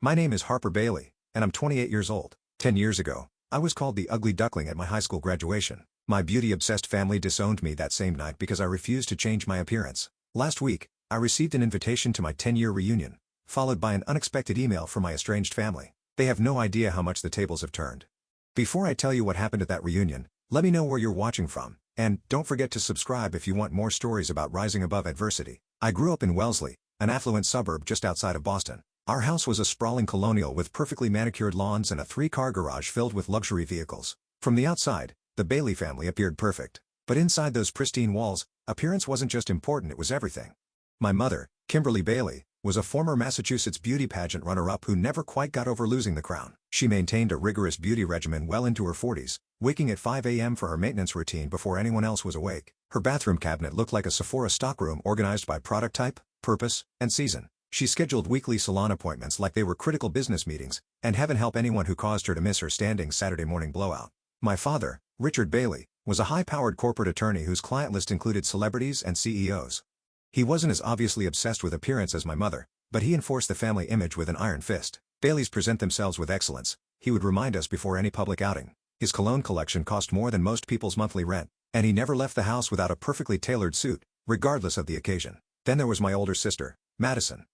My name is Harper Bailey, and I'm 28 years old. 10 years ago, I was called the ugly duckling at my high school graduation. My beauty-obsessed family disowned me that same night because I refused to change my appearance. Last week, I received an invitation to my 10-year reunion, followed by an unexpected email from my estranged family. They have no idea how much the tables have turned. Before I tell you what happened at that reunion, let me know where you're watching from, and don't forget to subscribe if you want more stories about rising above adversity. I grew up in Wellesley, an affluent suburb just outside of Boston. Our house was a sprawling colonial with perfectly manicured lawns and a 3-car garage filled with luxury vehicles. From the outside, the Bailey family appeared perfect. But inside those pristine walls, appearance wasn't just important, it was everything. My mother, Kimberly Bailey, was a former Massachusetts beauty pageant runner-up who never quite got over losing the crown. She maintained a rigorous beauty regimen well into her 40s, waking at 5 a.m. for her maintenance routine before anyone else was awake. Her bathroom cabinet looked like a Sephora stockroom organized by product type, purpose, and season. She scheduled weekly salon appointments like they were critical business meetings, and heaven help anyone who caused her to miss her standing Saturday morning blowout. My father, Richard Bailey, was a high-powered corporate attorney whose client list included celebrities and CEOs. He wasn't as obviously obsessed with appearance as my mother, but he enforced the family image with an iron fist. Baileys present themselves with excellence, he would remind us before any public outing. His cologne collection cost more than most people's monthly rent, and he never left the house without a perfectly tailored suit, regardless of the occasion. Then there was my older sister, Madison.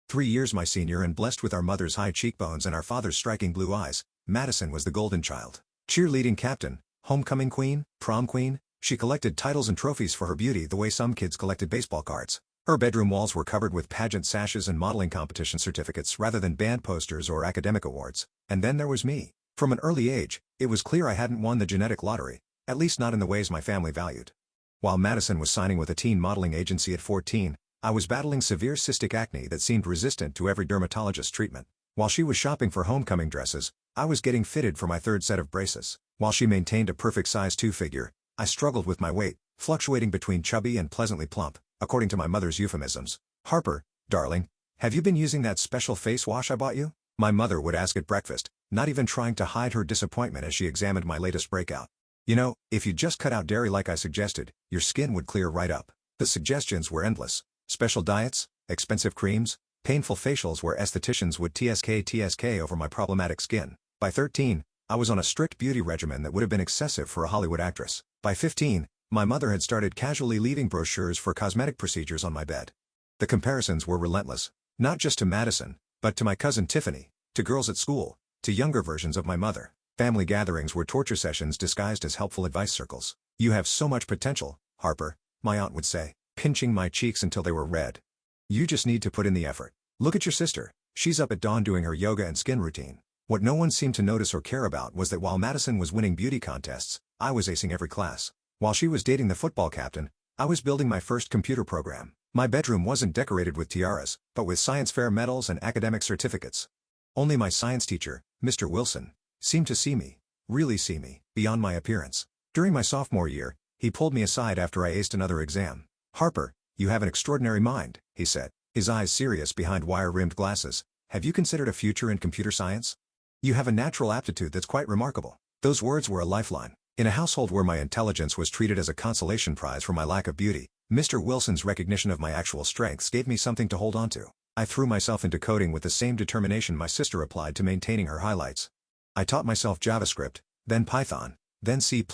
3 years my senior and blessed with our mother's high cheekbones and our father's striking blue eyes, Madison was the golden child. Cheerleading captain, homecoming queen, prom queen, she collected titles and trophies for her beauty the way some kids collected baseball cards. Her bedroom walls were covered with pageant sashes and modeling competition certificates rather than band posters or academic awards. And then there was me. From an early age, it was clear I hadn't won the genetic lottery, at least not in the ways my family valued. While Madison was signing with a teen modeling agency at 14, I was battling severe cystic acne that seemed resistant to every dermatologist treatment. While she was shopping for homecoming dresses, I was getting fitted for my third set of braces. While she maintained a perfect size 2 figure, I struggled with my weight, fluctuating between chubby and pleasantly plump, according to my mother's euphemisms. Harper, darling, have you been using that special face wash I bought you? My mother would ask at breakfast, not even trying to hide her disappointment as she examined my latest breakout. You know, if you just cut out dairy like I suggested, your skin would clear right up. The suggestions were endless. Special diets, expensive creams, painful facials where estheticians would TSK over my problematic skin. By 13, I was on a strict beauty regimen that would have been excessive for a Hollywood actress. By 15, my mother had started casually leaving brochures for cosmetic procedures on my bed. The comparisons were relentless, not just to Madison, but to my cousin Tiffany, to girls at school, to younger versions of my mother. Family gatherings were torture sessions disguised as helpful advice circles. You have so much potential, Harper, my aunt would say, pinching my cheeks until they were red. You just need to put in the effort. Look at your sister, she's up at dawn doing her yoga and skin routine. What no one seemed to notice or care about was that while Madison was winning beauty contests, I was acing every class. While she was dating the football captain, I was building my first computer program. My bedroom wasn't decorated with tiaras, but with science fair medals and academic certificates. Only my science teacher, Mr. Wilson, seemed to see me, really see me, beyond my appearance. During my sophomore year, he pulled me aside after I aced another exam. Harper, you have an extraordinary mind, he said, his eyes serious behind wire-rimmed glasses. Have you considered a future in computer science? You have a natural aptitude that's quite remarkable. Those words were a lifeline. In a household where my intelligence was treated as a consolation prize for my lack of beauty, Mr. Wilson's recognition of my actual strengths gave me something to hold on to. I threw myself into coding with the same determination my sister applied to maintaining her highlights. I taught myself JavaScript, then Python, then C++.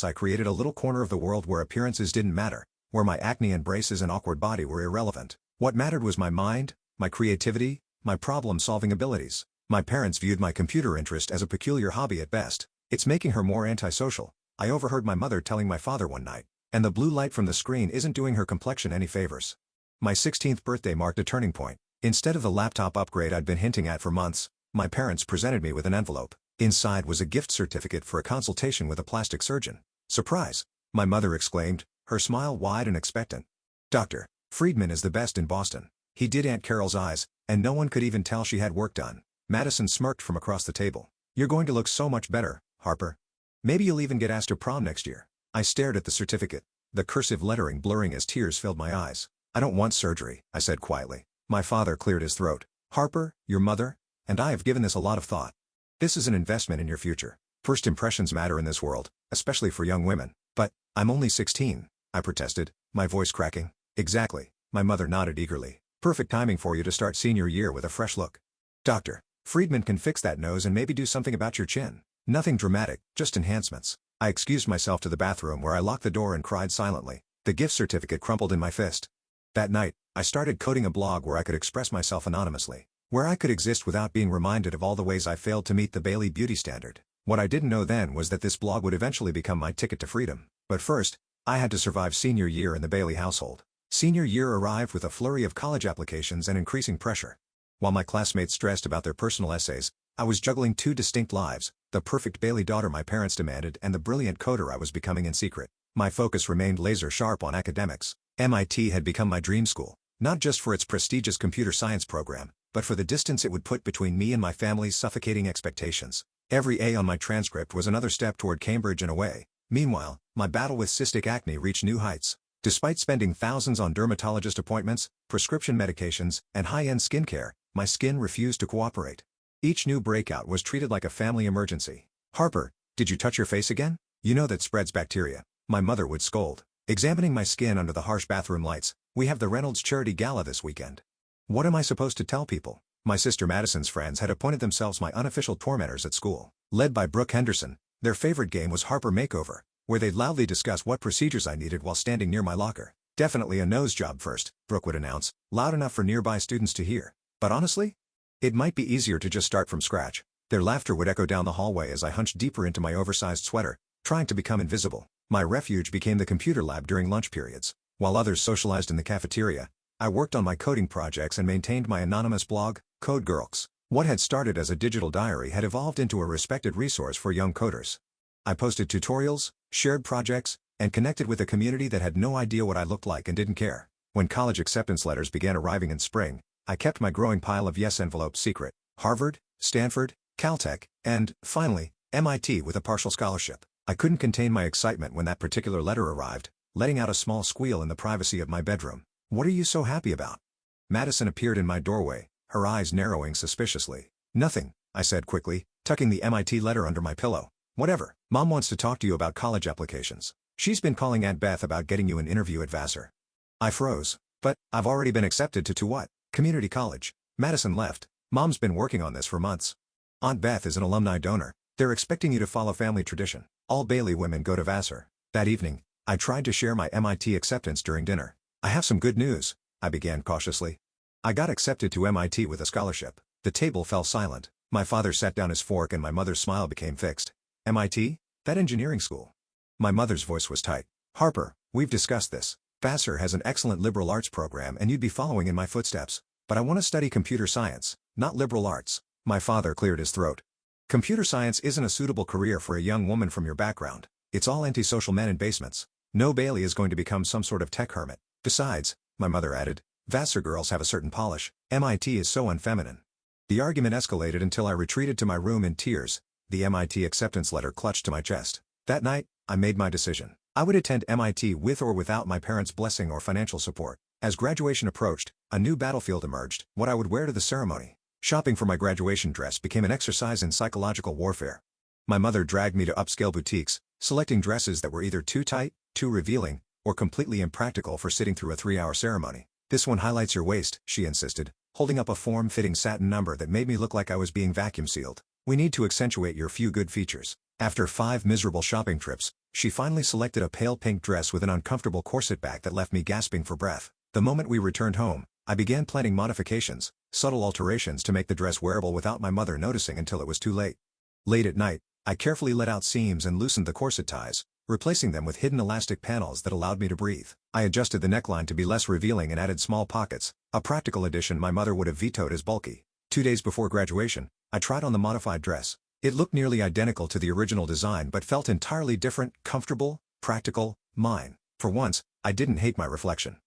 I created a little corner of the world where appearances didn't matter, where my acne and braces and awkward body were irrelevant. What mattered was my mind, my creativity, my problem-solving abilities. My parents viewed my computer interest as a peculiar hobby at best. It's making her more antisocial, I overheard my mother telling my father one night. And the blue light from the screen isn't doing her complexion any favors. My 16th birthday marked a turning point. Instead of the laptop upgrade I'd been hinting at for months, my parents presented me with an envelope. Inside was a gift certificate for a consultation with a plastic surgeon. Surprise! My mother exclaimed, her smile wide and expectant. Dr. Friedman is the best in Boston. He did Aunt Carol's eyes, and no one could even tell she had work done. Madison smirked from across the table. You're going to look so much better, Harper. Maybe you'll even get asked to prom next year. I stared at the certificate, the cursive lettering blurring as tears filled my eyes. I don't want surgery, I said quietly. My father cleared his throat. Harper, your mother, and I have given this a lot of thought. This is an investment in your future. First impressions matter in this world, especially for young women. But, I'm only 16, I protested, my voice cracking. Exactly, my mother nodded eagerly. Perfect timing for you to start senior year with a fresh look. Dr. Friedman can fix that nose and maybe do something about your chin. Nothing dramatic, just enhancements. I excused myself to the bathroom where I locked the door and cried silently. The gift certificate crumpled in my fist. That night, I started coding a blog where I could express myself anonymously. Where I could exist without being reminded of all the ways I failed to meet the Bailey beauty standard. What I didn't know then was that this blog would eventually become my ticket to freedom. But first, I had to survive senior year in the Bailey household. Senior year arrived with a flurry of college applications and increasing pressure. While my classmates stressed about their personal essays, I was juggling two distinct lives, the perfect Bailey daughter my parents demanded and the brilliant coder I was becoming in secret. My focus remained laser-sharp on academics. MIT had become my dream school, not just for its prestigious computer science program, but for the distance it would put between me and my family's suffocating expectations. Every A on my transcript was another step toward Cambridge and away. Meanwhile, my battle with cystic acne reached new heights. Despite spending thousands on dermatologist appointments, prescription medications, and high-end skincare, my skin refused to cooperate. Each new breakout was treated like a family emergency. "Harper, did you touch your face again? You know that spreads bacteria," my mother would scold. Examining my skin under the harsh bathroom lights, "We have the Reynolds Charity Gala this weekend. What am I supposed to tell people?" My sister Madison's friends had appointed themselves my unofficial tormentors at school. Led by Brooke Henderson, their favorite game was Harper Makeover, where they'd loudly discuss what procedures I needed while standing near my locker. "Definitely a nose job first," Brooke would announce, loud enough for nearby students to hear. But honestly, it might be easier to just start from scratch. Their laughter would echo down the hallway as I hunched deeper into my oversized sweater, trying to become invisible. My refuge became the computer lab during lunch periods. While others socialized in the cafeteria, I worked on my coding projects and maintained my anonymous blog, Code Girls. What had started as a digital diary had evolved into a respected resource for young coders. I posted tutorials, shared projects, and connected with a community that had no idea what I looked like and didn't care. When college acceptance letters began arriving in spring, I kept my growing pile of yes envelopes secret. Harvard, Stanford, Caltech, and, finally, MIT with a partial scholarship. I couldn't contain my excitement when that particular letter arrived, letting out a small squeal in the privacy of my bedroom. "What are you so happy about?" Madison appeared in my doorway, her eyes narrowing suspiciously. "Nothing," I said quickly, tucking the MIT letter under my pillow. "Whatever. Mom wants to talk to you about college applications. She's been calling Aunt Beth about getting you an interview at Vassar." I froze. "But, I've already been accepted to what? Community college." Madison left. "Mom's been working on this for months. Aunt Beth is an alumni donor. They're expecting you to follow family tradition. All Bailey women go to Vassar." That evening, I tried to share my MIT acceptance during dinner. "I have some good news," I began cautiously. "I got accepted to MIT with a scholarship." The table fell silent. My father set down his fork and my mother's smile became fixed. "MIT? That engineering school?" My mother's voice was tight. "Harper, we've discussed this. Vassar has an excellent liberal arts program and you'd be following in my footsteps. But I want to study computer science, not liberal arts." My father cleared his throat. "Computer science isn't a suitable career for a young woman from your background. It's all antisocial men in basements. No Bailey is going to become some sort of tech hermit. Besides," my mother added, "Vassar girls have a certain polish. MIT is so unfeminine." The argument escalated until I retreated to my room in tears, the MIT acceptance letter clutched to my chest. That night, I made my decision. I would attend MIT with or without my parents' blessing or financial support. As graduation approached, a new battlefield emerged, what I would wear to the ceremony. Shopping for my graduation dress became an exercise in psychological warfare. My mother dragged me to upscale boutiques, selecting dresses that were either too tight, too revealing, or completely impractical for sitting through a 3-hour ceremony. "This one highlights your waist," she insisted, holding up a form-fitting satin number that made me look like I was being vacuum sealed. "We need to accentuate your few good features." After 5 miserable shopping trips, she finally selected a pale pink dress with an uncomfortable corset back that left me gasping for breath. The moment we returned home, I began planning modifications, subtle alterations to make the dress wearable without my mother noticing until it was too late. Late at night, I carefully let out seams and loosened the corset ties, replacing them with hidden elastic panels that allowed me to breathe. I adjusted the neckline to be less revealing and added small pockets, a practical addition my mother would have vetoed as bulky. 2 days before graduation, I tried on the modified dress. It looked nearly identical to the original design but felt entirely different, comfortable, practical, mine. For once, I didn't hate my reflection.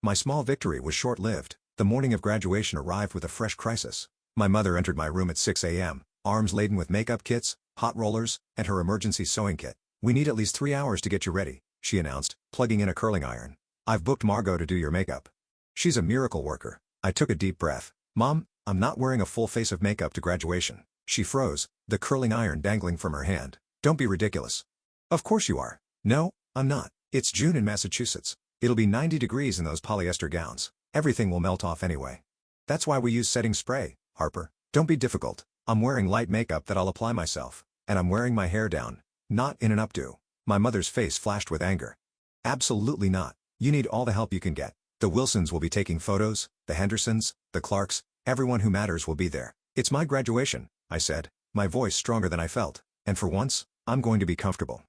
My small victory was short-lived. The morning of graduation arrived with a fresh crisis. My mother entered my room at 6 a.m., arms laden with makeup kits, hot rollers, and her emergency sewing kit. "We need at least 3 hours to get you ready," she announced, plugging in a curling iron. "I've booked Margot to do your makeup. She's a miracle worker." I took a deep breath. "Mom, I'm not wearing a full face of makeup to graduation." She froze, the curling iron dangling from her hand. "Don't be ridiculous." "Of course you are." "No, I'm not. It's June in Massachusetts. It'll be 90 degrees in those polyester gowns. Everything will melt off anyway. That's why we use setting spray, Harper. Don't be difficult." I'm wearing light makeup that I'll apply myself, and I'm wearing my hair down, not in an updo. My mother's face flashed with anger. Absolutely not. You need all the help you can get. The Wilsons will be taking photos, the Hendersons, the Clarks, everyone who matters will be there. It's my graduation, I said, my voice stronger than I felt, and for once, I'm going to be comfortable.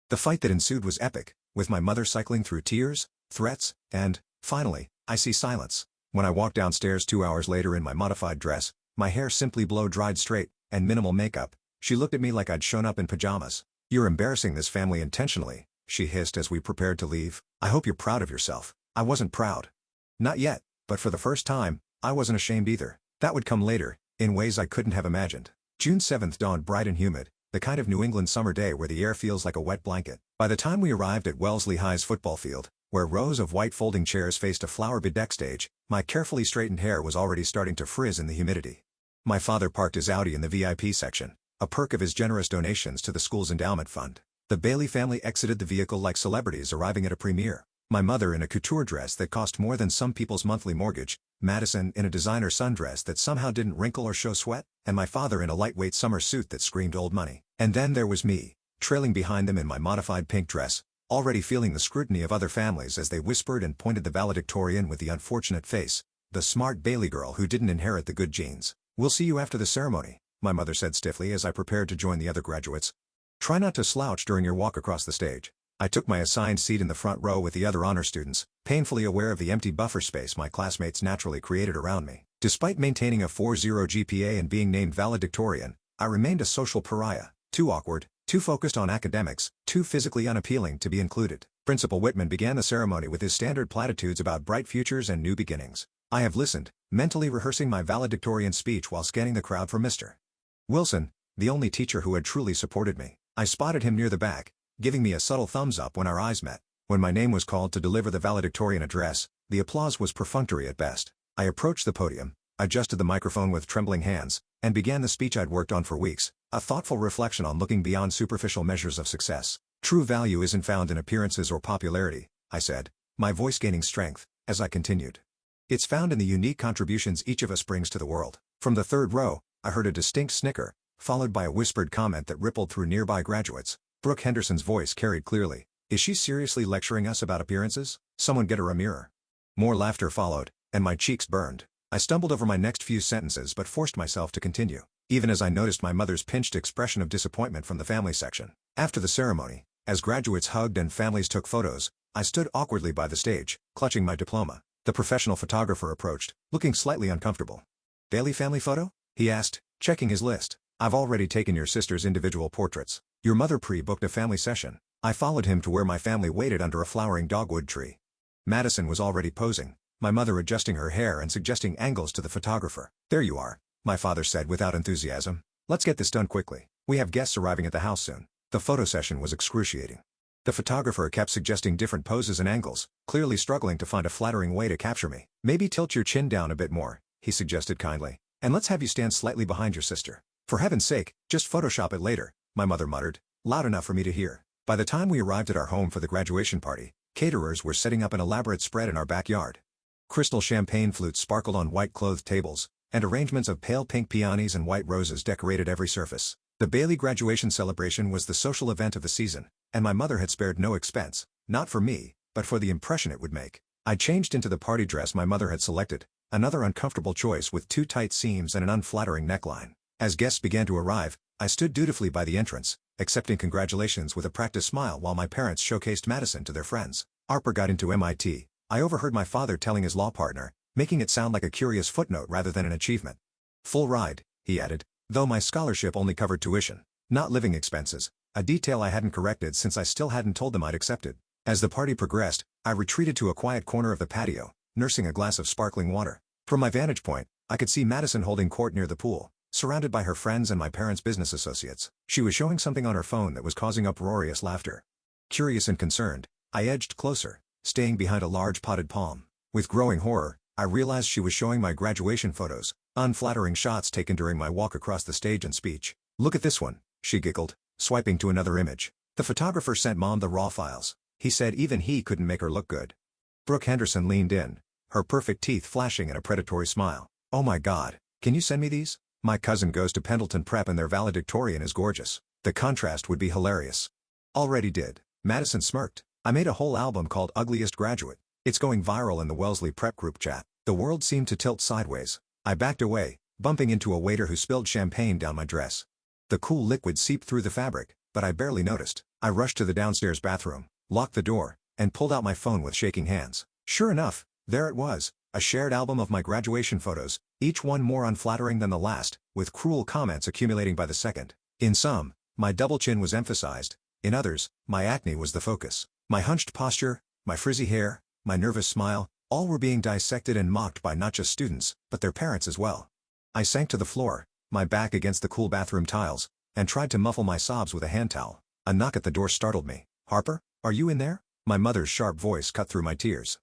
The fight that ensued was epic, with my mother cycling through tears, threats, and, finally, I see silence. When I walked downstairs 2 hours later in my modified dress, my hair simply blow-dried straight, and minimal makeup, she looked at me like I'd shown up in pajamas. You're embarrassing this family intentionally, she hissed as we prepared to leave. I hope you're proud of yourself. I wasn't proud. Not yet, but for the first time, I wasn't ashamed either. That would come later, in ways I couldn't have imagined. June 7th dawned bright and humid, the kind of New England summer day where the air feels like a wet blanket. By the time we arrived at Wellesley High's football field, where rows of white folding chairs faced a flower-bedecked stage, my carefully straightened hair was already starting to frizz in the humidity. My father parked his Audi in the VIP section, a perk of his generous donations to the school's endowment fund. The Bailey family exited the vehicle like celebrities arriving at a premiere. My mother in a couture dress that cost more than some people's monthly mortgage, Madison in a designer sundress that somehow didn't wrinkle or show sweat, and my father in a lightweight summer suit that screamed old money. And then there was me, trailing behind them in my modified pink dress, already feeling the scrutiny of other families as they whispered and pointed the valedictorian with the unfortunate face, the smart Bailey girl who didn't inherit the good genes. We'll see you after the ceremony, my mother said stiffly as I prepared to join the other graduates. Try not to slouch during your walk across the stage. I took my assigned seat in the front row with the other honor students, painfully aware of the empty buffer space my classmates naturally created around me. Despite maintaining a 4.0 GPA and being named valedictorian, I remained a social pariah, too awkward, too focused on academics, too physically unappealing to be included. Principal Whitman began the ceremony with his standard platitudes about bright futures and new beginnings. I have listened, mentally rehearsing my valedictorian speech while scanning the crowd for Mr. Wilson, the only teacher who had truly supported me. I spotted him near the back, giving me a subtle thumbs up when our eyes met. When my name was called to deliver the valedictorian address, the applause was perfunctory at best. I approached the podium, adjusted the microphone with trembling hands, and began the speech I'd worked on for weeks, a thoughtful reflection on looking beyond superficial measures of success. True value isn't found in appearances or popularity, I said, my voice gaining strength, as I continued. It's found in the unique contributions each of us brings to the world. From the third row, I heard a distinct snicker, followed by a whispered comment that rippled through nearby graduates. Brooke Henderson's voice carried clearly. Is she seriously lecturing us about appearances? Someone get her a mirror. More laughter followed, and my cheeks burned. I stumbled over my next few sentences but forced myself to continue, even as I noticed my mother's pinched expression of disappointment from the family section. After the ceremony, as graduates hugged and families took photos, I stood awkwardly by the stage, clutching my diploma. The professional photographer approached, looking slightly uncomfortable. Bailey family photo? He asked, checking his list. I've already taken your sister's individual portraits. Your mother pre-booked a family session. I followed him to where my family waited under a flowering dogwood tree. Madison was already posing, my mother adjusting her hair and suggesting angles to the photographer. There you are, my father said without enthusiasm. Let's get this done quickly. We have guests arriving at the house soon. The photo session was excruciating. The photographer kept suggesting different poses and angles, clearly struggling to find a flattering way to capture me. Maybe tilt your chin down a bit more, he suggested kindly. And let's have you stand slightly behind your sister. For heaven's sake, just Photoshop it later, my mother muttered, loud enough for me to hear. By the time we arrived at our home for the graduation party, caterers were setting up an elaborate spread in our backyard. Crystal champagne flutes sparkled on white-clothed tables, and arrangements of pale pink peonies and white roses decorated every surface. The Bailey graduation celebration was the social event of the season, and my mother had spared no expense, not for me, but for the impression it would make. I changed into the party dress my mother had selected, another uncomfortable choice with too tight seams and an unflattering neckline. As guests began to arrive, I stood dutifully by the entrance, accepting congratulations with a practiced smile while my parents showcased Madison to their friends. Harper got into MIT. I overheard my father telling his law partner, making it sound like a curious footnote rather than an achievement. Full ride, he added, though my scholarship only covered tuition, not living expenses, a detail I hadn't corrected since I still hadn't told them I'd accepted. As the party progressed, I retreated to a quiet corner of the patio, nursing a glass of sparkling water. From my vantage point, I could see Madison holding court near the pool, surrounded by her friends and my parents' business associates. She was showing something on her phone that was causing uproarious laughter. Curious and concerned, I edged closer, staying behind a large potted palm. With growing horror, I realized she was showing my graduation photos, unflattering shots taken during my walk across the stage and speech. Look at this one, she giggled, swiping to another image. The photographer sent Mom the raw files. He said even he couldn't make her look good. Brooke Henderson leaned in, her perfect teeth flashing in a predatory smile. Oh my God, can you send me these? My cousin goes to Pendleton Prep and their valedictorian is gorgeous. The contrast would be hilarious. Already did. Madison smirked. I made a whole album called Ugliest Graduate. It's going viral in the Wellesley Prep group chat. The world seemed to tilt sideways. I backed away, bumping into a waiter who spilled champagne down my dress. The cool liquid seeped through the fabric, but I barely noticed. I rushed to the downstairs bathroom, locked the door, and pulled out my phone with shaking hands. Sure enough, there it was, a shared album of my graduation photos, each one more unflattering than the last, with cruel comments accumulating by the second. In some, my double chin was emphasized. In others, my acne was the focus. My hunched posture, my frizzy hair, my nervous smile, all were being dissected and mocked by not just students, but their parents as well. I sank to the floor, my back against the cool bathroom tiles, and tried to muffle my sobs with a hand towel. A knock at the door startled me. "Harper, are you in there?" My mother's sharp voice cut through my tears.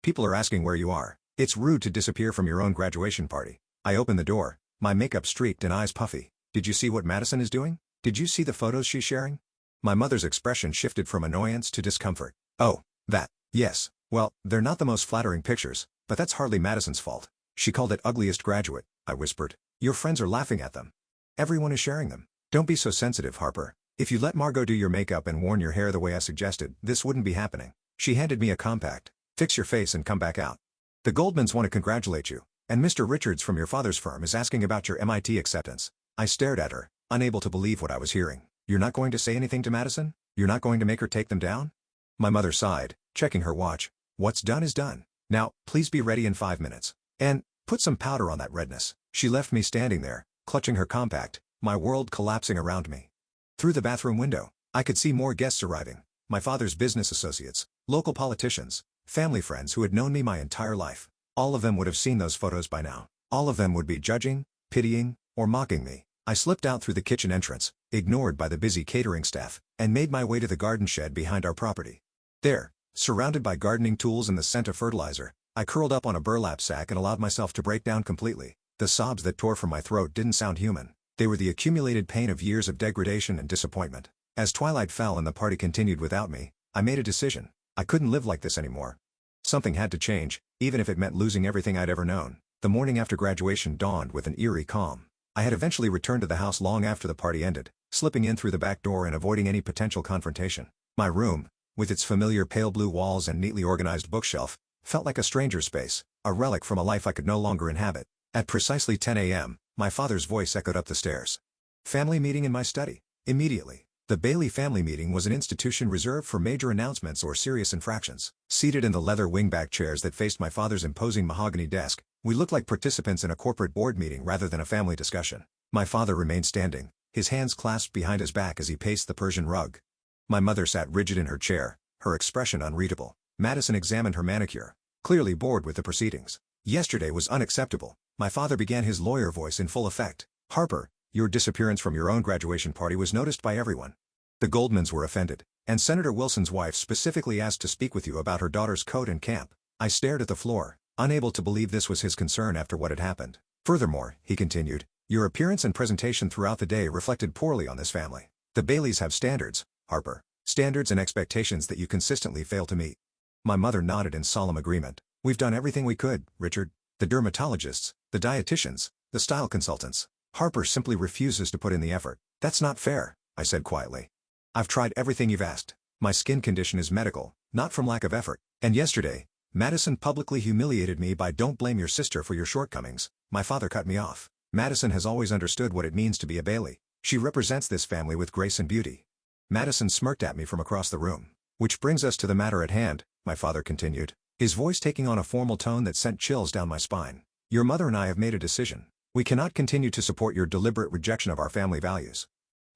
"People are asking where you are. It's rude to disappear from your own graduation party." I opened the door, my makeup streaked and eyes puffy. "Did you see what Madison is doing? Did you see the photos she's sharing?" My mother's expression shifted from annoyance to discomfort. "Oh, that, yes. Well, they're not the most flattering pictures, but that's hardly Madison's fault. She called it Ugliest Graduate," I whispered. "Your friends are laughing at them. Everyone is sharing them. Don't be so sensitive, Harper. If you let Margot do your makeup and worn your hair the way I suggested, this wouldn't be happening." She handed me a compact. "Fix your face and come back out. The Goldmans want to congratulate you, and Mr. Richards from your father's firm is asking about your MIT acceptance." I stared at her, unable to believe what I was hearing. "You're not going to say anything to Madison? You're not going to make her take them down?" My mother sighed, checking her watch. "What's done is done. Now, please be ready in 5 minutes. And, put some powder on that redness." She left me standing there, clutching her compact, my world collapsing around me. Through the bathroom window, I could see more guests arriving. My father's business associates, local politicians, family friends who had known me my entire life. All of them would have seen those photos by now. All of them would be judging, pitying, or mocking me. I slipped out through the kitchen entrance, ignored by the busy catering staff, and made my way to the garden shed behind our property. There, surrounded by gardening tools and the scent of fertilizer, I curled up on a burlap sack and allowed myself to break down completely. The sobs that tore from my throat didn't sound human. They were the accumulated pain of years of degradation and disappointment. As twilight fell and the party continued without me, I made a decision. I couldn't live like this anymore. Something had to change, even if it meant losing everything I'd ever known. The morning after graduation dawned with an eerie calm. I had eventually returned to the house long after the party ended, slipping in through the back door and avoiding any potential confrontation. My room, with its familiar pale blue walls and neatly organized bookshelf, felt like a stranger's space, a relic from a life I could no longer inhabit. At precisely 10 a.m., my father's voice echoed up the stairs. "Family meeting in my study." Immediately. The Bailey family meeting was an institution reserved for major announcements or serious infractions. Seated in the leather wingback chairs that faced my father's imposing mahogany desk, we looked like participants in a corporate board meeting rather than a family discussion. My father remained standing, his hands clasped behind his back as he paced the Persian rug. My mother sat rigid in her chair, her expression unreadable. Madison examined her manicure, clearly bored with the proceedings. "Yesterday was unacceptable," my father began, his lawyer voice in full effect. "Harper, your disappearance from your own graduation party was noticed by everyone. The Goldmans were offended, and Senator Wilson's wife specifically asked to speak with you about her daughter's coat and camp." I stared at the floor, unable to believe this was his concern after what had happened. "Furthermore," he continued, "your appearance and presentation throughout the day reflected poorly on this family. The Baileys have standards, Harper, standards and expectations that you consistently fail to meet." My mother nodded in solemn agreement. "We've done everything we could, Richard. The dermatologists, the dietitians, the style consultants. Harper simply refuses to put in the effort." "That's not fair," I said quietly. "I've tried everything you've asked. My skin condition is medical, not from lack of effort. And yesterday, Madison publicly humiliated me by 'Don't blame your sister for your shortcomings.'" My father cut me off. "Madison has always understood what it means to be a Bailey. She represents this family with grace and beauty." Madison smirked at me from across the room. "Which brings us to the matter at hand," my father continued, his voice taking on a formal tone that sent chills down my spine. "Your mother and I have made a decision. We cannot continue to support your deliberate rejection of our family values."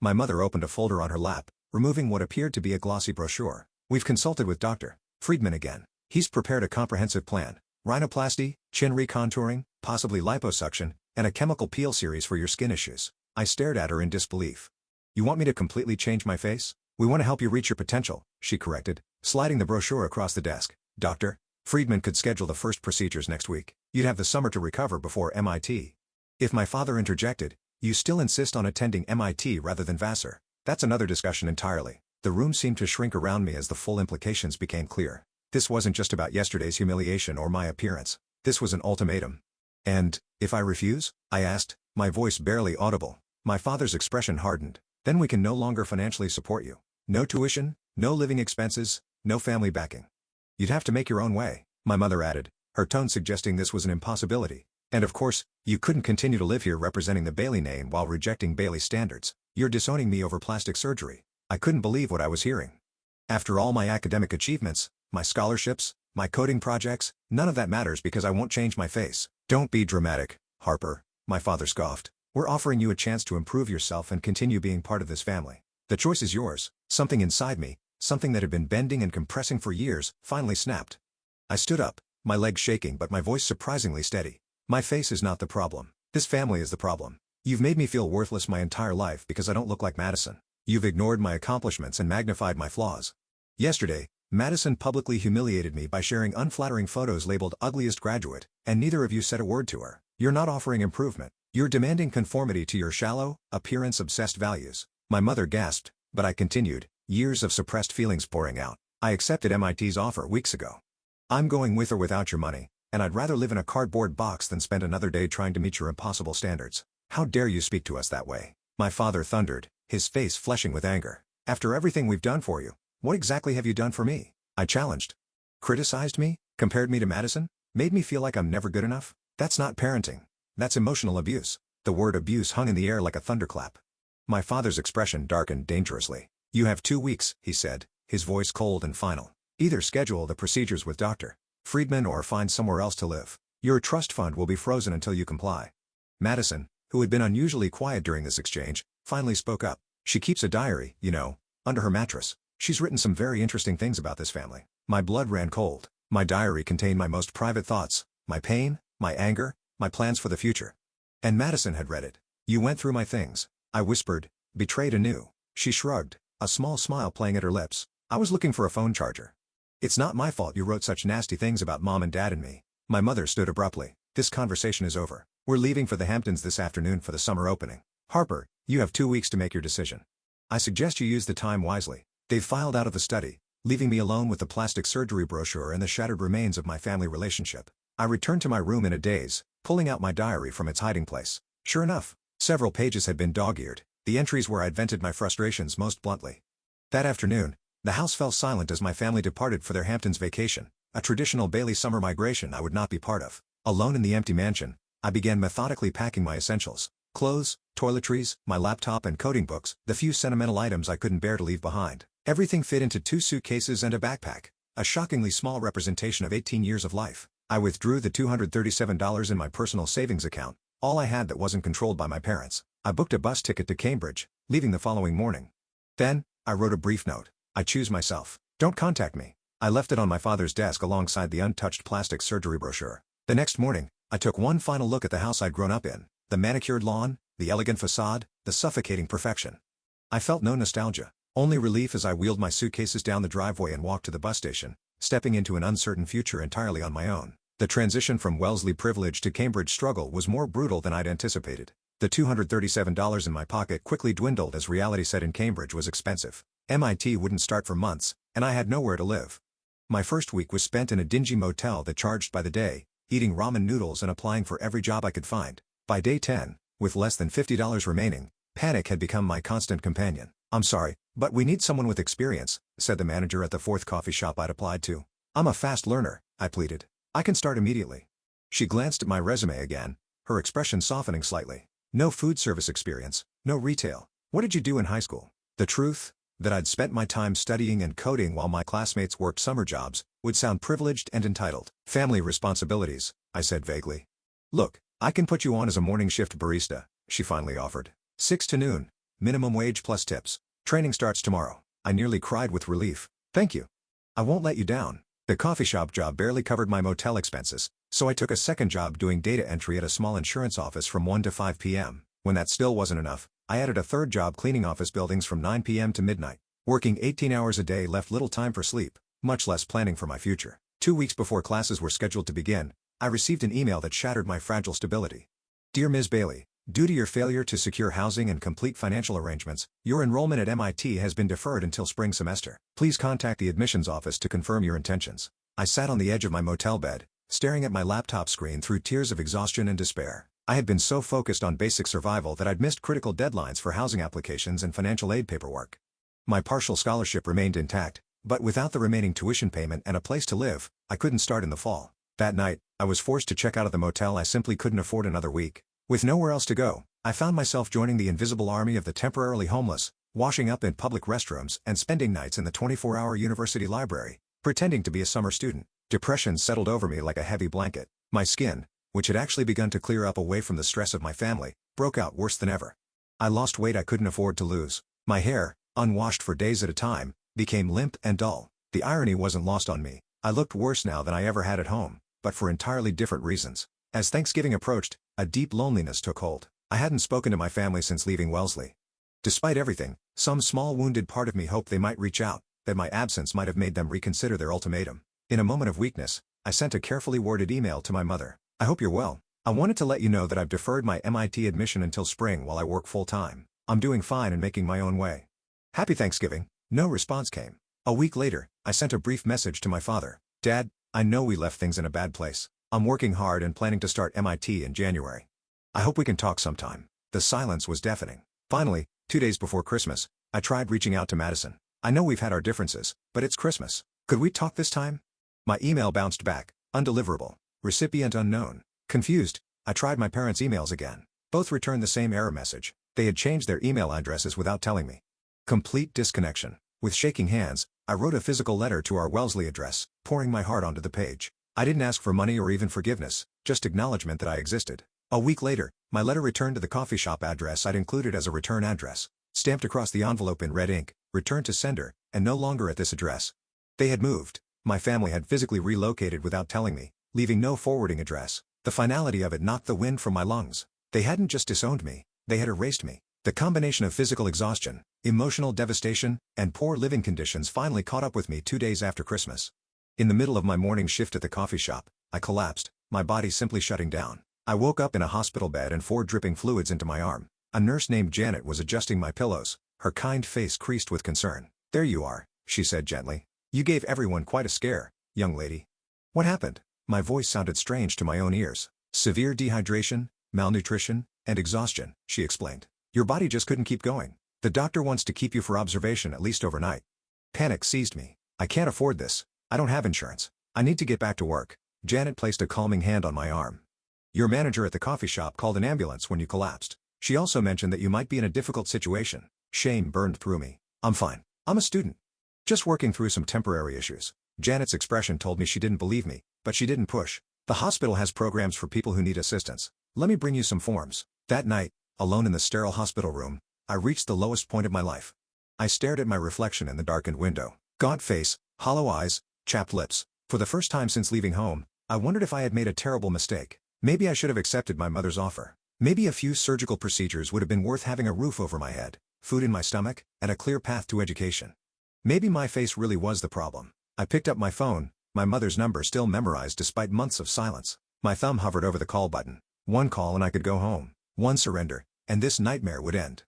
My mother opened a folder on her lap, removing what appeared to be a glossy brochure. "We've consulted with Dr. Friedman again. He's prepared a comprehensive plan. Rhinoplasty, chin recontouring, possibly liposuction, and a chemical peel series for your skin issues." I stared at her in disbelief. "You want me to completely change my face?" "We want to help you reach your potential," she corrected, sliding the brochure across the desk. "Dr. Friedman could schedule the first procedures next week. You'd have the summer to recover before MIT." If my father interjected, "You still insist on attending MIT rather than Vassar?" "That's another discussion entirely." The room seemed to shrink around me as the full implications became clear. This wasn't just about yesterday's humiliation or my appearance. This was an ultimatum. "And, if I refuse?" I asked, my voice barely audible. My father's expression hardened. "Then we can no longer financially support you. No tuition, no living expenses, no family backing. You'd have to make your own way," my mother added, her tone suggesting this was an impossibility. "And of course, you couldn't continue to live here representing the Bailey name while rejecting Bailey standards. You're disowning me over plastic surgery." I couldn't believe what I was hearing. After all my academic achievements, my scholarships, my coding projects, none of that matters because I won't change my face. "Don't be dramatic, Harper," my father scoffed. "We're offering you a chance to improve yourself and continue being part of this family. The choice is yours." Something inside me, something that had been bending and compressing for years, finally snapped. I stood up, my legs shaking but my voice surprisingly steady. "My face is not the problem. This family is the problem. You've made me feel worthless my entire life because I don't look like Madison. You've ignored my accomplishments and magnified my flaws. Yesterday, Madison publicly humiliated me by sharing unflattering photos labeled ugliest graduate, and neither of you said a word to her. You're not offering improvement. You're demanding conformity to your shallow, appearance-obsessed values." My mother gasped, but I continued, years of suppressed feelings pouring out. "I accepted MIT's offer weeks ago. I'm going with or without your money, and I'd rather live in a cardboard box than spend another day trying to meet your impossible standards. How dare you speak to us that way?" My father thundered, his face flushing with anger. "After everything we've done for you, what exactly have you done for me?" I challenged. "Criticized me? Compared me to Madison? Made me feel like I'm never good enough? That's not parenting. That's emotional abuse." The word abuse hung in the air like a thunderclap. My father's expression darkened dangerously. "You have 2 weeks," he said, his voice cold and final. "Either schedule the procedures with Dr. Friedman or find somewhere else to live. Your trust fund will be frozen until you comply." Madison, who had been unusually quiet during this exchange, finally spoke up. "She keeps a diary, you know, under her mattress. She's written some very interesting things about this family." My blood ran cold. My diary contained my most private thoughts, my pain, my anger, my plans for the future. And Madison had read it. "You went through my things," I whispered, betrayed anew. She shrugged, a small smile playing at her lips. "I was looking for a phone charger." "It's not my fault you wrote such nasty things about Mom and Dad and me." My mother stood abruptly. "This conversation is over. We're leaving for the Hamptons this afternoon for the summer opening. Harper, you have 2 weeks to make your decision. I suggest you use the time wisely." They filed out of the study, leaving me alone with the plastic surgery brochure and the shattered remains of my family relationship. I returned to my room in a daze, pulling out my diary from its hiding place. Sure enough, several pages had been dog-eared, the entries where I'd vented my frustrations most bluntly. That afternoon, the house fell silent as my family departed for their Hamptons vacation, a traditional Bailey summer migration I would not be part of. Alone in the empty mansion, I began methodically packing my essentials: clothes, toiletries, my laptop and coding books, the few sentimental items I couldn't bear to leave behind. Everything fit into 2 suitcases and a backpack, a shockingly small representation of 18 years of life. I withdrew the $237 in my personal savings account, all I had that wasn't controlled by my parents. I booked a bus ticket to Cambridge, leaving the following morning. Then, I wrote a brief note. "I choose myself. Don't contact me." I left it on my father's desk alongside the untouched plastic surgery brochure. The next morning, I took one final look at the house I'd grown up in, the manicured lawn, the elegant facade, the suffocating perfection. I felt no nostalgia, only relief as I wheeled my suitcases down the driveway and walked to the bus station, stepping into an uncertain future entirely on my own. The transition from Wellesley privilege to Cambridge struggle was more brutal than I'd anticipated. The $237 in my pocket quickly dwindled as reality set in Cambridge was expensive. MIT wouldn't start for months, and I had nowhere to live. My first week was spent in a dingy motel that charged by the day, eating ramen noodles and applying for every job I could find. By day 10, with less than $50 remaining, panic had become my constant companion. "I'm sorry, but we need someone with experience," said the manager at the 4th coffee shop I'd applied to. "I'm a fast learner," I pleaded. "I can start immediately." She glanced at my resume again, her expression softening slightly. "No food service experience, no retail. What did you do in high school?" The truth, that I'd spent my time studying and coding while my classmates worked summer jobs, would sound privileged and entitled. "Family responsibilities," I said vaguely. "Look, I can put you on as a morning shift barista," she finally offered. 6 to noon, minimum wage plus tips. Training starts tomorrow." I nearly cried with relief. "Thank you. I won't let you down." The coffee shop job barely covered my motel expenses, so I took a second job doing data entry at a small insurance office from 1 to 5 p.m. When that still wasn't enough, I added a third job cleaning office buildings from 9 p.m. to midnight. Working 18 hours a day left little time for sleep, much less planning for my future. 2 weeks before classes were scheduled to begin, I received an email that shattered my fragile stability. "Dear Ms. Bailey, due to your failure to secure housing and complete financial arrangements, your enrollment at MIT has been deferred until spring semester. Please contact the admissions office to confirm your intentions." I sat on the edge of my motel bed, staring at my laptop screen through tears of exhaustion and despair. I had been so focused on basic survival that I'd missed critical deadlines for housing applications and financial aid paperwork. My partial scholarship remained intact, but without the remaining tuition payment and a place to live, I couldn't start in the fall. That night, I was forced to check out of the motel. I simply couldn't afford another week. With nowhere else to go, I found myself joining the invisible army of the temporarily homeless, washing up in public restrooms and spending nights in the 24-hour university library, pretending to be a summer student. Depression settled over me like a heavy blanket. My skin, which had actually begun to clear up away from the stress of my family, broke out worse than ever. I lost weight I couldn't afford to lose. My hair, unwashed for days at a time, became limp and dull. The irony wasn't lost on me. I looked worse now than I ever had at home, but for entirely different reasons. As Thanksgiving approached, a deep loneliness took hold. I hadn't spoken to my family since leaving Wellesley. Despite everything, some small wounded part of me hoped they might reach out, that my absence might have made them reconsider their ultimatum. In a moment of weakness, I sent a carefully worded email to my mother. I hope you're well. I wanted to let you know that I've deferred my MIT admission until spring while I work full-time. I'm doing fine and making my own way. Happy Thanksgiving. No response came. A week later, I sent a brief message to my father. Dad, I know we left things in a bad place. I'm working hard and planning to start MIT in January. I hope we can talk sometime. The silence was deafening. Finally, 2 days before Christmas, I tried reaching out to Madison. I know we've had our differences, but it's Christmas. Could we talk this time? My email bounced back. Undeliverable. Recipient unknown. Confused, I tried my parents' emails again. Both returned the same error message. They had changed their email addresses without telling me. Complete disconnection. With shaking hands, I wrote a physical letter to our Wellesley address, pouring my heart onto the page. I didn't ask for money or even forgiveness, just acknowledgement that I existed. A week later, my letter returned to the coffee shop address I'd included as a return address. Stamped across the envelope in red ink, returned to sender, and no longer at this address. They had moved. My family had physically relocated without telling me, leaving no forwarding address. The finality of it knocked the wind from my lungs. They hadn't just disowned me, they had erased me. The combination of physical exhaustion, emotional devastation, and poor living conditions finally caught up with me 2 days after Christmas. In the middle of my morning shift at the coffee shop, I collapsed, my body simply shutting down. I woke up in a hospital bed and 4 dripping fluids into my arm. A nurse named Janet was adjusting my pillows, her kind face creased with concern. There you are, she said gently. You gave everyone quite a scare, young lady. What happened? My voice sounded strange to my own ears. Severe dehydration, malnutrition, and exhaustion, she explained. Your body just couldn't keep going. The doctor wants to keep you for observation at least overnight. Panic seized me. I can't afford this. I don't have insurance. I need to get back to work. Janet placed a calming hand on my arm. Your manager at the coffee shop called an ambulance when you collapsed. She also mentioned that you might be in a difficult situation. Shame burned through me. I'm fine. I'm a student. Just working through some temporary issues. Janet's expression told me she didn't believe me, but she didn't push. The hospital has programs for people who need assistance. Let me bring you some forms. That night, alone in the sterile hospital room, I reached the lowest point of my life. I stared at my reflection in the darkened window. Gaunt face, hollow eyes, chapped lips. For the first time since leaving home, I wondered if I had made a terrible mistake. Maybe I should have accepted my mother's offer. Maybe a few surgical procedures would have been worth having a roof over my head, food in my stomach, and a clear path to education. Maybe my face really was the problem. I picked up my phone, my mother's number still memorized despite months of silence. My thumb hovered over the call button. One call and I could go home. One surrender, and this nightmare would end.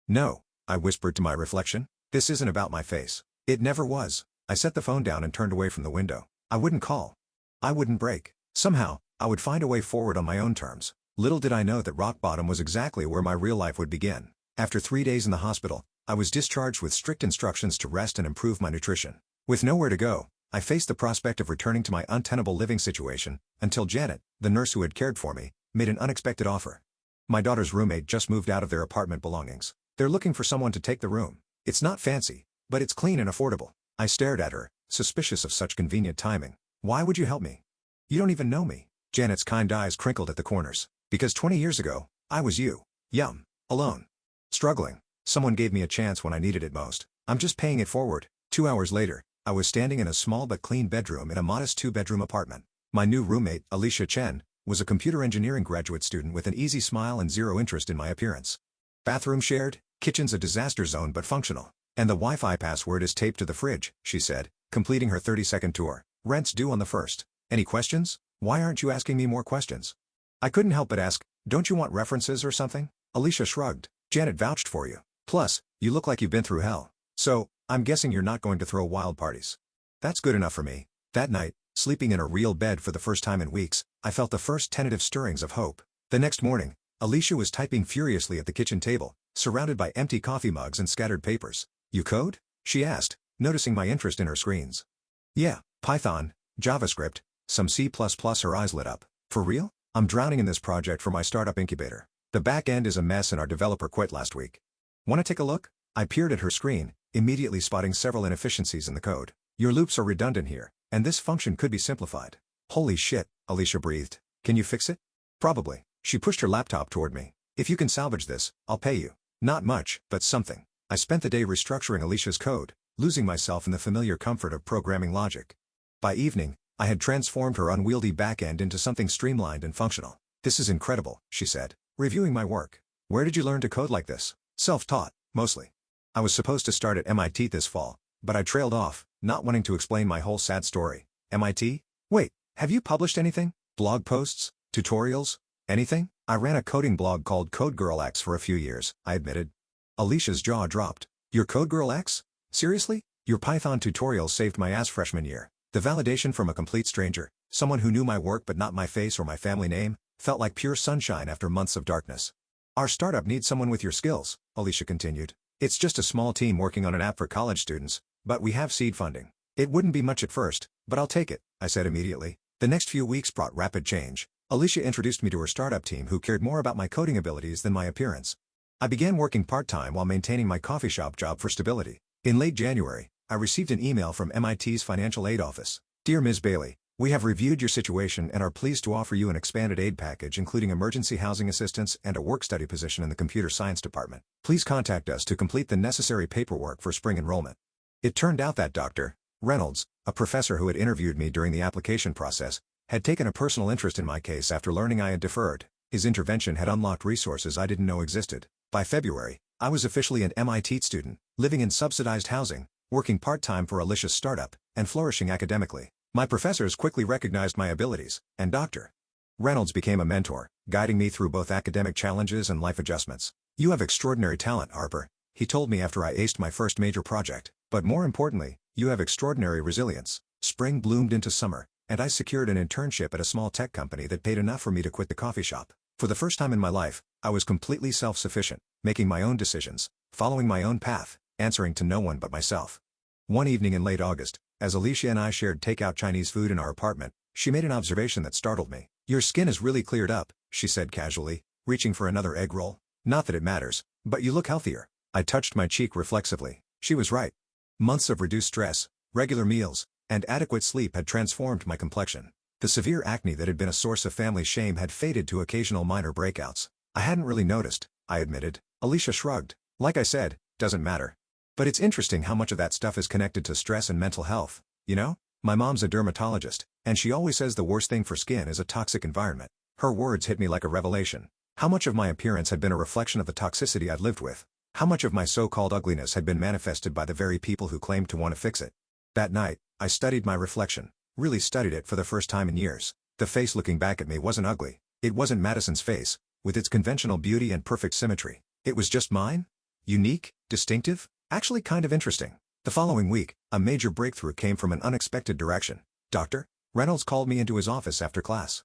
No, I whispered to my reflection. This isn't about my face. It never was. I set the phone down and turned away from the window. I wouldn't call. I wouldn't break. Somehow, I would find a way forward on my own terms. Little did I know that rock bottom was exactly where my real life would begin. After 3 days in the hospital, I was discharged with strict instructions to rest and improve my nutrition. With nowhere to go, I faced the prospect of returning to my untenable living situation, until Janet, the nurse who had cared for me, made an unexpected offer. My daughter's roommate just moved out of their apartment belongings. They're looking for someone to take the room. It's not fancy, but it's clean and affordable. I stared at her, suspicious of such convenient timing. Why would you help me? You don't even know me. Janet's kind eyes crinkled at the corners. Because 20 years ago, I was you. Yum. Alone. Struggling. Someone gave me a chance when I needed it most. I'm just paying it forward. 2 hours later, I was standing in a small but clean bedroom in a modest 2-bedroom apartment. My new roommate, Alicia Chen, was a computer engineering graduate student with an easy smile and zero interest in my appearance. Bathroom shared, kitchen's a disaster zone but functional. And the Wi-Fi password is taped to the fridge, she said, completing her 30-second tour. Rent's due on the 1st. Any questions? Why aren't you asking me more questions? I couldn't help but ask, don't you want references or something? Alicia shrugged. Janet vouched for you. Plus, you look like you've been through hell. So, I'm guessing you're not going to throw wild parties. That's good enough for me. That night, Sleeping in a real bed for the first time in weeks, I felt the first tentative stirrings of hope. The next morning, Alicia was typing furiously at the kitchen table, surrounded by empty coffee mugs and scattered papers. "You code?" she asked, noticing my interest in her screens. "Yeah, Python, JavaScript, some C++. Her eyes lit up. "For real? I'm drowning in this project for my startup incubator. The back end is a mess and our developer quit last week." "Want to take a look?" I peered at her screen, immediately spotting several inefficiencies in the code. "Your loops are redundant here, and this function could be simplified." "Holy shit," Alicia breathed. "Can you fix it?" "Probably." She pushed her laptop toward me. "If you can salvage this, I'll pay you." "Not much, but something." I spent the day restructuring Alicia's code, losing myself in the familiar comfort of programming logic. By evening, I had transformed her unwieldy backend into something streamlined and functional. "This is incredible," she said, reviewing my work. "Where did you learn to code like this?" "Self-taught, mostly. I was supposed to start at MIT this fall, but I trailed off, not wanting to explain my whole sad story." "MIT? Wait, have you published anything? Blog posts? Tutorials? Anything?" "I ran a coding blog called Code Girl X for a few years," I admitted. Alicia's jaw dropped. "Your Code Girl X? Seriously? Your Python tutorials saved my ass freshman year." The validation from a complete stranger, someone who knew my work but not my face or my family name, felt like pure sunshine after months of darkness. "Our startup needs someone with your skills," Alicia continued. "It's just a small team working on an app for college students, but we have seed funding. It wouldn't be much at first, but I'll take it," I said immediately. The next few weeks brought rapid change. Alicia introduced me to her startup team who cared more about my coding abilities than my appearance. I began working part-time while maintaining my coffee shop job for stability. In late January, I received an email from MIT's Financial Aid Office. "Dear Ms. Bailey, we have reviewed your situation and are pleased to offer you an expanded aid package including emergency housing assistance and a work-study position in the computer science department. Please contact us to complete the necessary paperwork for spring enrollment." It turned out that Dr. Reynolds, a professor who had interviewed me during the application process, had taken a personal interest in my case after learning I had deferred. His intervention had unlocked resources I didn't know existed. By February, I was officially an MIT student, living in subsidized housing, working part-time for Alicia's startup, and flourishing academically. My professors quickly recognized my abilities, and Dr. Reynolds became a mentor, guiding me through both academic challenges and life adjustments. "You have extraordinary talent, Harper," he told me after I aced my first major project. "But more importantly, you have extraordinary resilience." Spring bloomed into summer, and I secured an internship at a small tech company that paid enough for me to quit the coffee shop. For the first time in my life, I was completely self-sufficient, making my own decisions, following my own path, answering to no one but myself. One evening in late August, as Alicia and I shared takeout Chinese food in our apartment, she made an observation that startled me. "Your skin is really cleared up," she said casually, reaching for another egg roll. "Not that it matters, but you look healthier." I touched my cheek reflexively. She was right. Months of reduced stress, regular meals, and adequate sleep had transformed my complexion. The severe acne that had been a source of family shame had faded to occasional minor breakouts. "I hadn't really noticed," I admitted. Alicia shrugged. "Like I said, doesn't matter. But it's interesting how much of that stuff is connected to stress and mental health, you know? My mom's a dermatologist, and she always says the worst thing for skin is a toxic environment." Her words hit me like a revelation. How much of my appearance had been a reflection of the toxicity I'd lived with? How much of my so-called ugliness had been manifested by the very people who claimed to want to fix it? That night, I studied my reflection, really studied it for the first time in years. The face looking back at me wasn't ugly. It wasn't Madison's face, with its conventional beauty and perfect symmetry. It was just mine? Unique, distinctive, actually kind of interesting. The following week, a major breakthrough came from an unexpected direction. Dr. Reynolds called me into his office after class.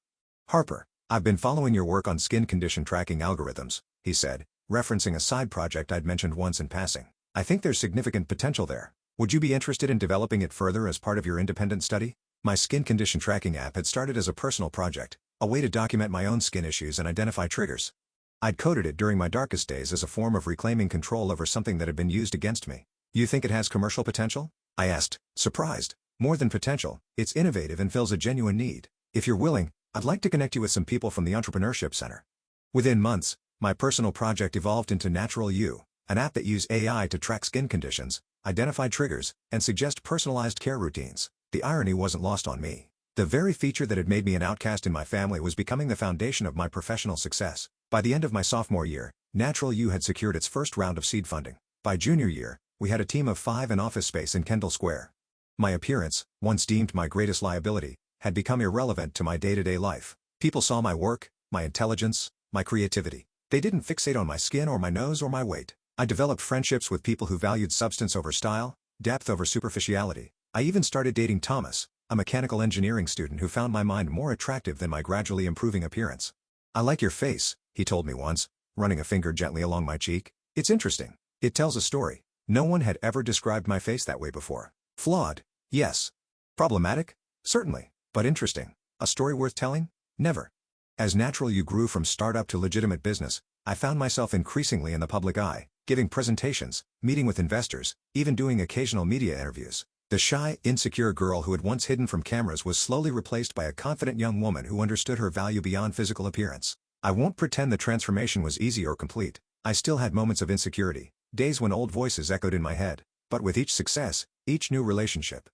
"Harper, I've been following your work on skin condition tracking algorithms," he said, referencing a side project I'd mentioned once in passing. "I think there's significant potential there. Would you be interested in developing it further as part of your independent study?" My skin condition tracking app had started as a personal project, a way to document my own skin issues and identify triggers. I'd coded it during my darkest days as a form of reclaiming control over something that had been used against me. "You think it has commercial potential?" I asked, surprised. "More than potential, it's innovative and fills a genuine need. If you're willing, I'd like to connect you with some people from the Entrepreneurship Center." Within months, my personal project evolved into Natural You, an app that used AI to track skin conditions, identify triggers, and suggest personalized care routines. The irony wasn't lost on me. The very feature that had made me an outcast in my family was becoming the foundation of my professional success. By the end of my sophomore year, Natural You had secured its first round of seed funding. By junior year, we had a team of 5 and office space in Kendall Square. My appearance, once deemed my greatest liability, had become irrelevant to my day-to-day life. People saw my work, my intelligence, my creativity. They didn't fixate on my skin or my nose or my weight. I developed friendships with people who valued substance over style, depth over superficiality. I even started dating Thomas, a mechanical engineering student who found my mind more attractive than my gradually improving appearance. "I like your face," he told me once, running a finger gently along my cheek. "It's interesting. It tells a story. No one had ever described my face that way before. Flawed? Yes. Problematic? Certainly. But interesting. A story worth telling? Never." As Natural You grew from startup to legitimate business, I found myself increasingly in the public eye, giving presentations, meeting with investors, even doing occasional media interviews. The shy, insecure girl who had once hidden from cameras was slowly replaced by a confident young woman who understood her value beyond physical appearance. I won't pretend the transformation was easy or complete. I still had moments of insecurity, days when old voices echoed in my head. But with each success, each new relationship,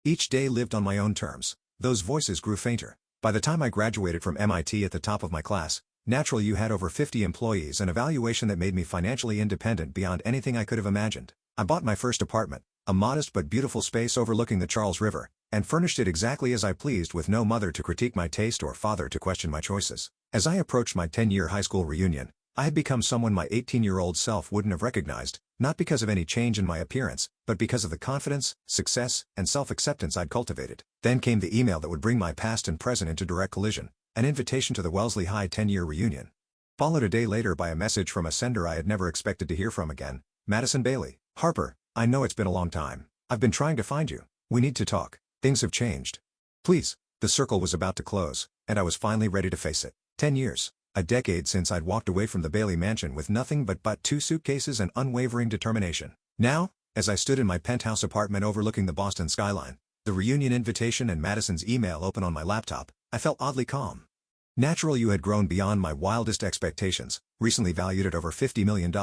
each day lived on my own terms, those voices grew fainter. By the time I graduated from MIT at the top of my class, Natural You had over 50 employees and a valuation that made me financially independent beyond anything I could have imagined. I bought my first apartment, a modest but beautiful space overlooking the Charles River, and furnished it exactly as I pleased with no mother to critique my taste or father to question my choices. As I approached my 10-year high school reunion, I had become someone my 18-year-old self wouldn't have recognized, not because of any change in my appearance, but because of the confidence, success, and self-acceptance I'd cultivated. Then came the email that would bring my past and present into direct collision, an invitation to the Wellesley High 10-year reunion. Followed a day later by a message from a sender I had never expected to hear from again. "Madison Bailey. Harper, I know it's been a long time. I've been trying to find you. We need to talk. Things have changed. Please." The circle was about to close, and I was finally ready to face it. 10 years. A decade since I'd walked away from the Bailey mansion with nothing but 2 suitcases and unwavering determination. Now, as I stood in my penthouse apartment overlooking the Boston skyline, the reunion invitation and Madison's email open on my laptop, I felt oddly calm. Natural You had grown beyond my wildest expectations, recently valued at over $50 million.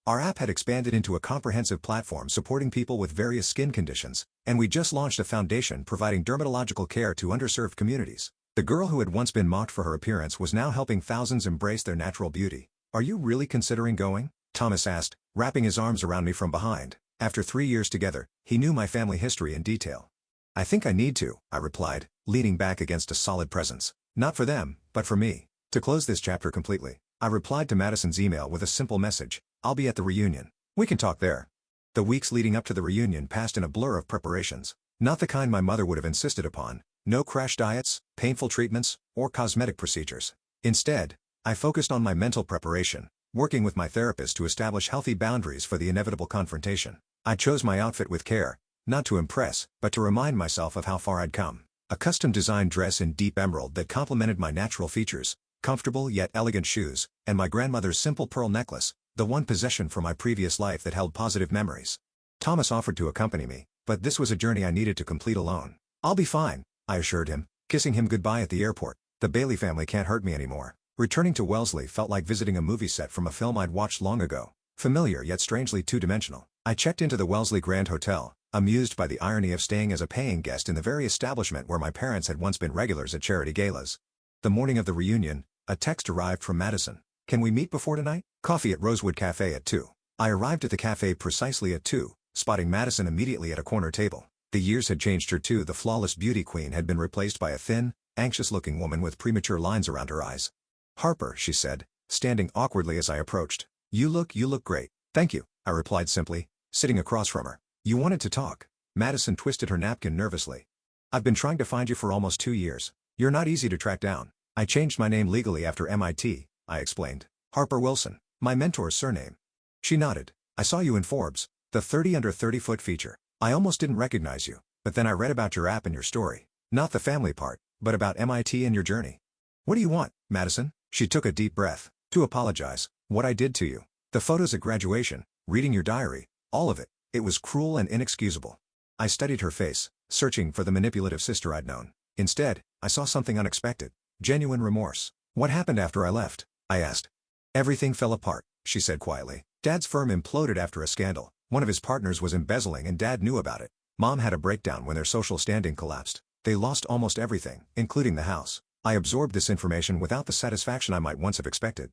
Our app had expanded into a comprehensive platform supporting people with various skin conditions, and we just launched a foundation providing dermatological care to underserved communities. The girl who had once been mocked for her appearance was now helping thousands embrace their natural beauty. "Are you really considering going?" Thomas asked, wrapping his arms around me from behind. After 3 years together, he knew my family history in detail. "I think I need to," I replied, leaning back against a solid presence. "Not for them, but for me." To close this chapter completely, I replied to Madison's email with a simple message: "I'll be at the reunion. We can talk there." The weeks leading up to the reunion passed in a blur of preparations. Not the kind my mother would have insisted upon. No crash diets, painful treatments, or cosmetic procedures. Instead, I focused on my mental preparation, working with my therapist to establish healthy boundaries for the inevitable confrontation. I chose my outfit with care, not to impress, but to remind myself of how far I'd come. A custom-designed dress in deep emerald that complemented my natural features, comfortable yet elegant shoes, and my grandmother's simple pearl necklace, the one possession from my previous life that held positive memories. Thomas offered to accompany me, but this was a journey I needed to complete alone. "I'll be fine," I assured him, kissing him goodbye at the airport. The Bailey family can't hurt me anymore. Returning to Wellesley felt like visiting a movie set from a film I'd watched long ago. Familiar yet strangely two-dimensional. I checked into the Wellesley Grand Hotel, amused by the irony of staying as a paying guest in the very establishment where my parents had once been regulars at charity galas. The morning of the reunion, a text arrived from Madison. "Can we meet before tonight? Coffee at Rosewood Cafe at 2. I arrived at the cafe precisely at 2, spotting Madison immediately at a corner table. The years had changed her too. The flawless beauty queen had been replaced by a thin, anxious-looking woman with premature lines around her eyes. "Harper," she said, standing awkwardly as I approached. You look great." "Thank you," I replied simply, sitting across from her. "You wanted to talk." Madison twisted her napkin nervously. "I've been trying to find you for almost 2 years. You're not easy to track down. I changed my name legally after MIT, I explained. Harper Wilson, my mentor's surname." She nodded. "I saw you in Forbes, the 30 under 30-foot feature. I almost didn't recognize you, but then I read about your app and your story. Not the family part, but about MIT and your journey." "What do you want, Madison?" She took a deep breath. "To apologize. What I did to you. The photos at graduation, reading your diary, all of it. It was cruel and inexcusable." I studied her face, searching for the manipulative sister I'd known. Instead, I saw something unexpected. Genuine remorse. "What happened after I left?" I asked. "Everything fell apart," she said quietly. "Dad's firm imploded after a scandal. One of his partners was embezzling and Dad knew about it. Mom had a breakdown when their social standing collapsed. They lost almost everything, including the house. I absorbed this information without the satisfaction I might once have expected."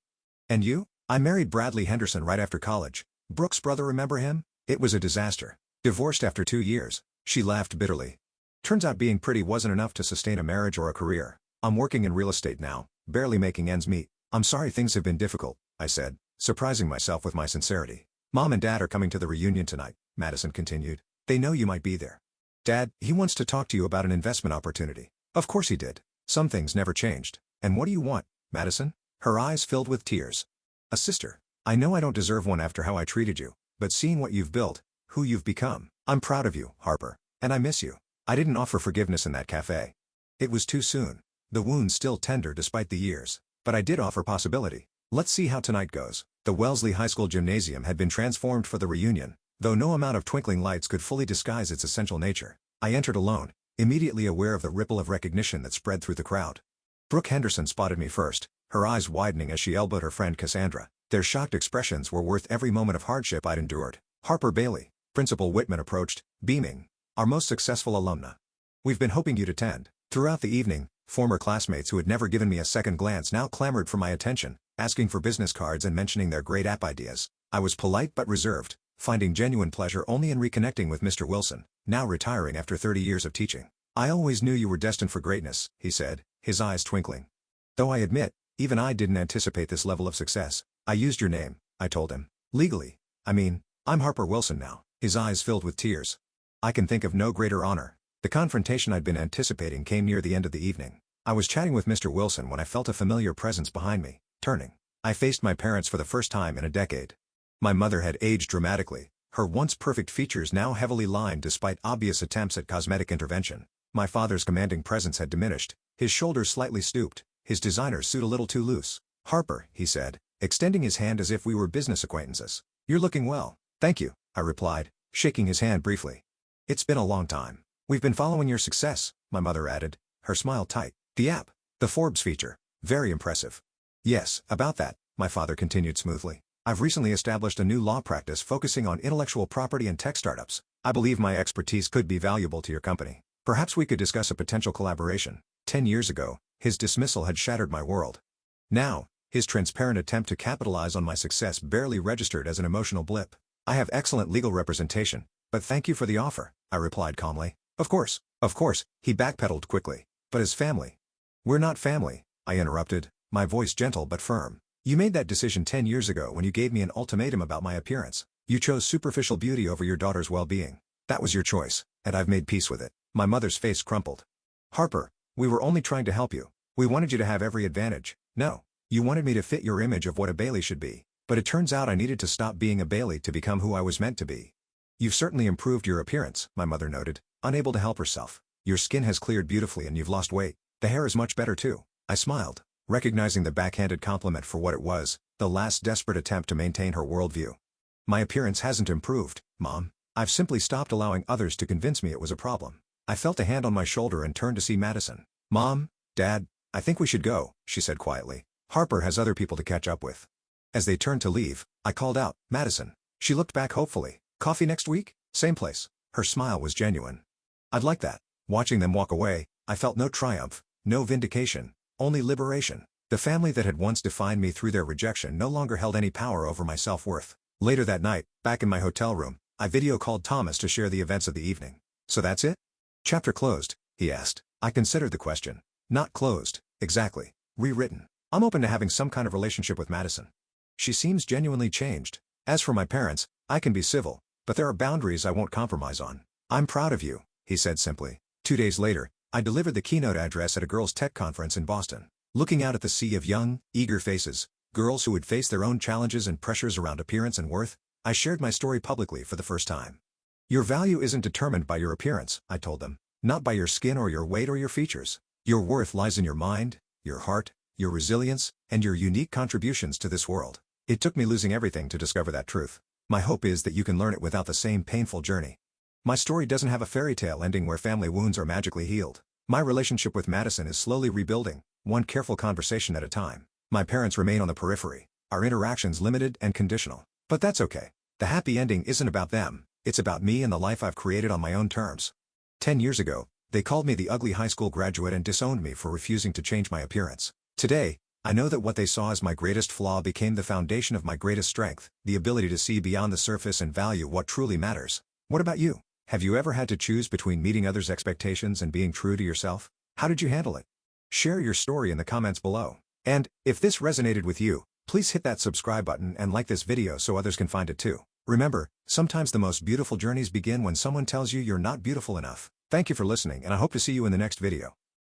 "And you?" "I married Bradley Henderson right after college. Brooke's brother, remember him? It was a disaster. Divorced after 2 years." She laughed bitterly. "Turns out being pretty wasn't enough to sustain a marriage or a career. I'm working in real estate now, barely making ends meet." "I'm sorry things have been difficult," I said, surprising myself with my sincerity. "Mom and Dad are coming to the reunion tonight," Madison continued. "They know you might be there." Dad, he wants to talk to you about an investment opportunity. Of course he did. Some things never changed. And what do you want, Madison? Her eyes filled with tears. A sister. I know I don't deserve one after how I treated you, but seeing what you've built, who you've become, I'm proud of you, Harper. And I miss you. I didn't offer forgiveness in that cafe. It was too soon. The wound's still tender despite the years. But I did offer possibility. Let's see how tonight goes. The Wellesley High School gymnasium had been transformed for the reunion, though no amount of twinkling lights could fully disguise its essential nature. I entered alone, immediately aware of the ripple of recognition that spread through the crowd. Brooke Henderson spotted me first, her eyes widening as she elbowed her friend Cassandra. Their shocked expressions were worth every moment of hardship I'd endured. Harper Bailey, Principal Whitman approached, beaming. Our most successful alumna. We've been hoping you'd attend. Throughout the evening, former classmates who had never given me a second glance now clamored for my attention, asking for business cards and mentioning their great app ideas. I was polite but reserved, finding genuine pleasure only in reconnecting with Mr. Wilson, now retiring after 30 years of teaching. I always knew you were destined for greatness, he said, his eyes twinkling. Though I admit, even I didn't anticipate this level of success. I used your name, I told him. Legally. I mean, I'm Harper Wilson now. His eyes filled with tears. I can think of no greater honor. The confrontation I'd been anticipating came near the end of the evening. I was chatting with Mr. Wilson when I felt a familiar presence behind me. Turning, I faced my parents for the first time in a decade. My mother had aged dramatically, her once perfect features now heavily lined despite obvious attempts at cosmetic intervention. My father's commanding presence had diminished, his shoulders slightly stooped, his designer suit a little too loose. Harper, he said, extending his hand as if we were business acquaintances. You're looking well. Thank you, I replied, shaking his hand briefly. It's been a long time. We've been following your success, my mother added, her smile tight. The app, the Forbes feature, very impressive. Yes, about that, my father continued smoothly. I've recently established a new law practice focusing on intellectual property and tech startups. I believe my expertise could be valuable to your company. Perhaps we could discuss a potential collaboration. 10 years ago, his dismissal had shattered my world. Now, his transparent attempt to capitalize on my success barely registered as an emotional blip. I have excellent legal representation, but thank you for the offer, I replied calmly. Of course, he backpedaled quickly. But as family. We're not family, I interrupted, my voice gentle but firm. You made that decision 10 years ago when you gave me an ultimatum about my appearance. You chose superficial beauty over your daughter's well-being. That was your choice, and I've made peace with it. My mother's face crumpled. Harper, we were only trying to help you. We wanted you to have every advantage. No, you wanted me to fit your image of what a Bailey should be. But it turns out I needed to stop being a Bailey to become who I was meant to be. You've certainly improved your appearance, my mother noted, unable to help herself. Your skin has cleared beautifully and you've lost weight. The hair is much better too. I smiled, recognizing the backhanded compliment for what it was, the last desperate attempt to maintain her worldview. My appearance hasn't improved, Mom. I've simply stopped allowing others to convince me it was a problem. I felt a hand on my shoulder and turned to see Madison. Mom, Dad, I think we should go, she said quietly. Harper has other people to catch up with. As they turned to leave, I called out, Madison. She looked back hopefully. Coffee next week? Same place. Her smile was genuine. I'd like that. Watching them walk away, I felt no triumph, no vindication, only liberation. The family that had once defined me through their rejection no longer held any power over my self-worth. Later that night, back in my hotel room, I video called Thomas to share the events of the evening. So that's it? Chapter closed, he asked. I considered the question. Not closed, exactly. Rewritten. I'm open to having some kind of relationship with Madison. She seems genuinely changed. As for my parents, I can be civil, but there are boundaries I won't compromise on. I'm proud of you, he said simply. 2 days later, I delivered the keynote address at a girls' tech conference in Boston. Looking out at the sea of young, eager faces, girls who would face their own challenges and pressures around appearance and worth, I shared my story publicly for the first time. Your value isn't determined by your appearance, I told them. Not by your skin or your weight or your features. Your worth lies in your mind, your heart, your resilience, and your unique contributions to this world. It took me losing everything to discover that truth. My hope is that you can learn it without the same painful journey. My story doesn't have a fairy tale ending where family wounds are magically healed. My relationship with Madison is slowly rebuilding, one careful conversation at a time. My parents remain on the periphery, our interactions limited and conditional. But that's okay. The happy ending isn't about them, it's about me and the life I've created on my own terms. 10 years ago, they called me the ugly high school graduate and disowned me for refusing to change my appearance. Today, I know that what they saw as my greatest flaw became the foundation of my greatest strength, the ability to see beyond the surface and value what truly matters. What about you? Have you ever had to choose between meeting others' expectations and being true to yourself? How did you handle it? Share your story in the comments below. And, if this resonated with you, please hit that subscribe button and like this video so others can find it too. Remember, sometimes the most beautiful journeys begin when someone tells you you're not beautiful enough. Thank you for listening, and I hope to see you in the next video.